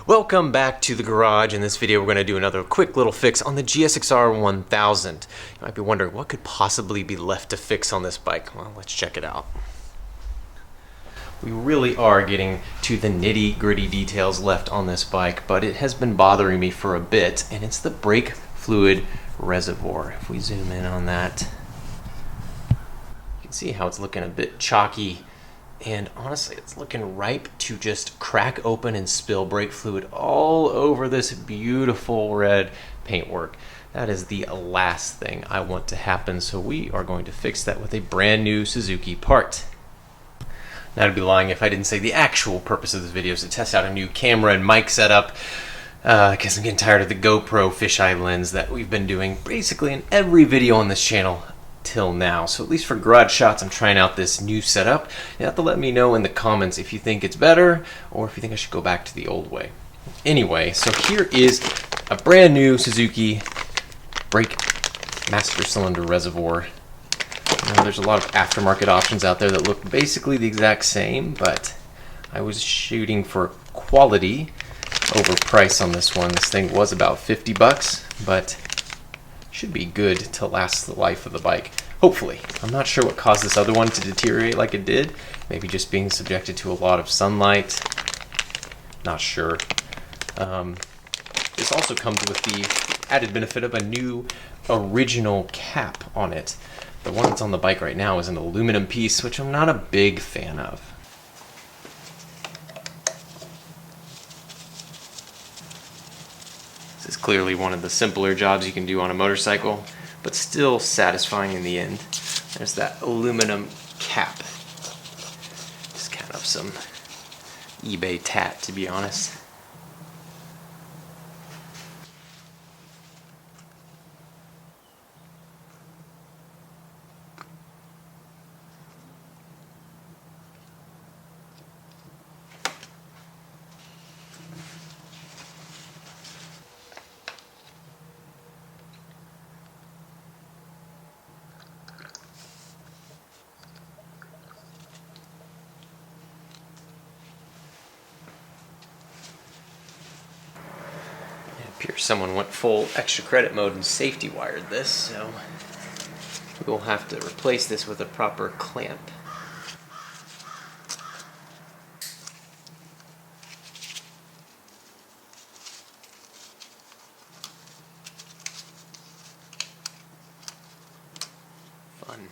Welcome back to the garage. In this video we're going to do another quick little fix on the GSX-R 1000. You might be wondering what could possibly be left to fix on this bike. Well, let's check it out. We really are getting to the nitty-gritty details left on this bike, but it has been bothering me for a bit, and it's the brake fluid reservoir. If we zoom in on that, you can see how it's looking a bit chalky. And honestly, it's looking ripe to just crack open and spill brake fluid all over this beautiful red paintwork. That is the last thing I want to happen, so we are going to fix that with a brand new Suzuki part. Now, I'd be lying if I didn't say the actual purpose of this video is to test out a new camera and mic setup, because I'm getting tired of the GoPro fisheye lens that we've been doing basically in every video on this channel till now. So at least for garage shots, I'm trying out this new setup. You have to let me know in the comments if you think it's better or if you think I should go back to the old way. Anyway, so here is a brand new Suzuki brake master cylinder reservoir. Now, there's a lot of aftermarket options out there that look basically the exact same, but I was shooting for quality over price on this one. This thing was about 50 bucks, but should be good to last the life of the bike. Hopefully. I'm not sure what caused this other one to deteriorate like it did. Maybe just being subjected to a lot of sunlight. Not sure. This also comes with the added benefit of a new original cap on it. The one that's on the bike right now is an aluminum piece, which I'm not a big fan of. This is clearly one of the simpler jobs you can do on a motorcycle, but still satisfying in the end. There's that aluminum cap. Just kind of some eBay tat, to be honest. Appears someone went full extra credit mode and safety wired this, so we'll have to replace this with a proper clamp. Fun.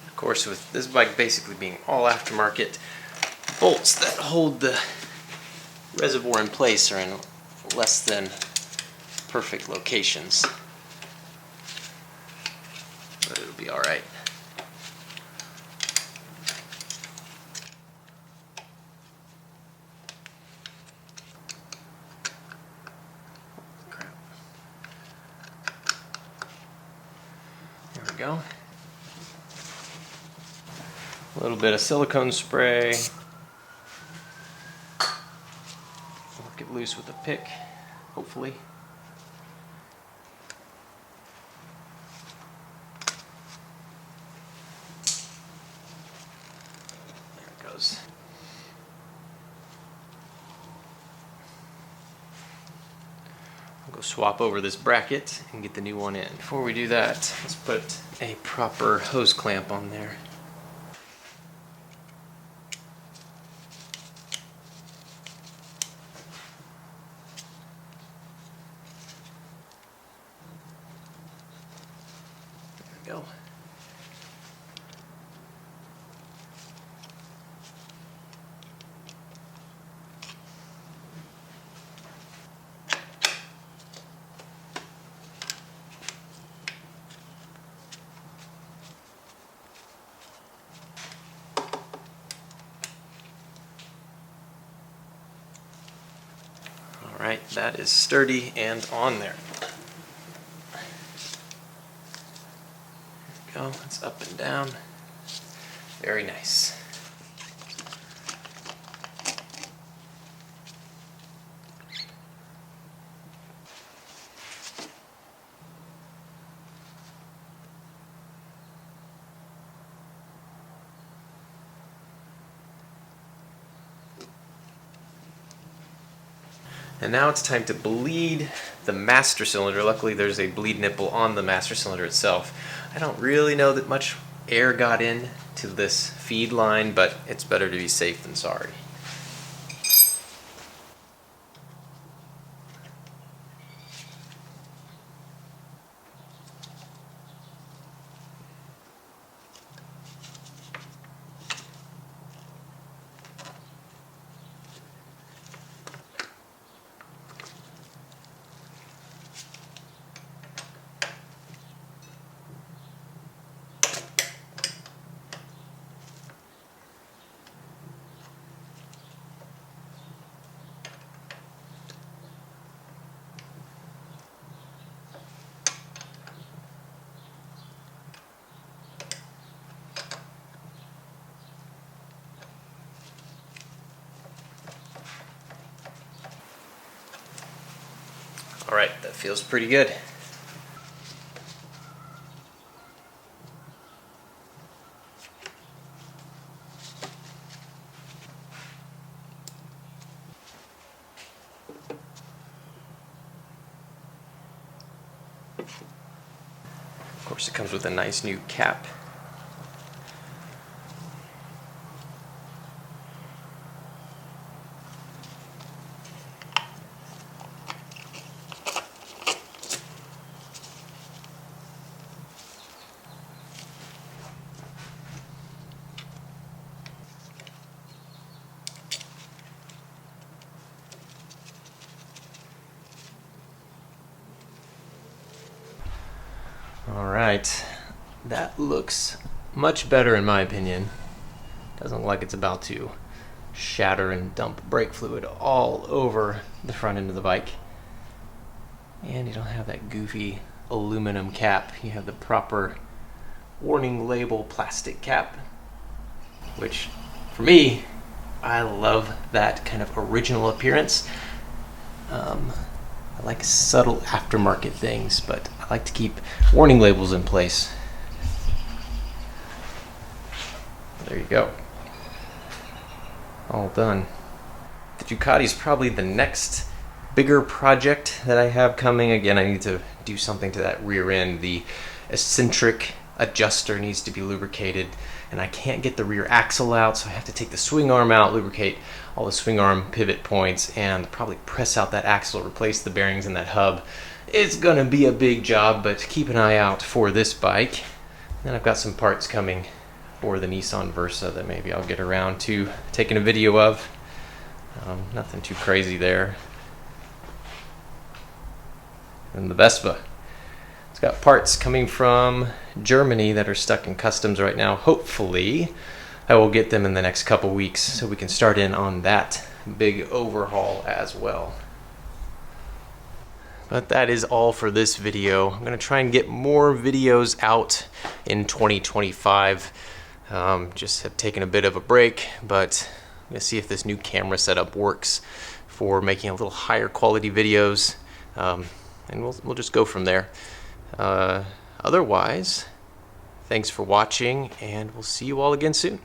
Of course, with this bike basically being all aftermarket, bolts that hold the reservoir in place are in less than perfect locations, but it'll be all right. Crap. There we go. A little bit of silicone spray. Work it loose with a pick, hopefully. I'll go swap over this bracket and get the new one in. Before we do that, let's put a proper hose clamp on there. There we go. Alright, that is sturdy and on there. There we go, it's up and down. Very nice. And now it's time to bleed the master cylinder. Luckily there's a bleed nipple on the master cylinder itself. I don't really know that much air got in to this feed line, but it's better to be safe than sorry. All right, that feels pretty good. Of course, it comes with a nice new cap. Alright, that looks much better in my opinion. Doesn't look like it's about to shatter and dump brake fluid all over the front end of the bike. And you don't have that goofy aluminum cap. You have the proper warning label plastic cap, which for me, I love that kind of original appearance. I like subtle aftermarket things, but I like to keep warning labels in place. There you go. All done. The Ducati is probably the next bigger project that I have coming. Again, I need to do something to that rear end. The eccentric adjuster needs to be lubricated, and I can't get the rear axle out, so I have to take the swing arm out, lubricate all the swing arm pivot points, and probably press out that axle, replace the bearings in that hub. It's gonna be a big job, but keep an eye out for this bike. Then I've got some parts coming for the Nissan Versa that maybe I'll get around to taking a video of. Nothing too crazy there. And the Vespa. It's got parts coming from Germany that are stuck in customs right now. Hopefully, I will get them in the next couple weeks so we can start in on that big overhaul as well. But that is all for this video. I'm going to try and get more videos out in 2025. Just have taken a bit of a break, but I'm going to see if this new camera setup works for making a little higher quality videos, and we'll just go from there. Otherwise, thanks for watching, and we'll see you all again soon.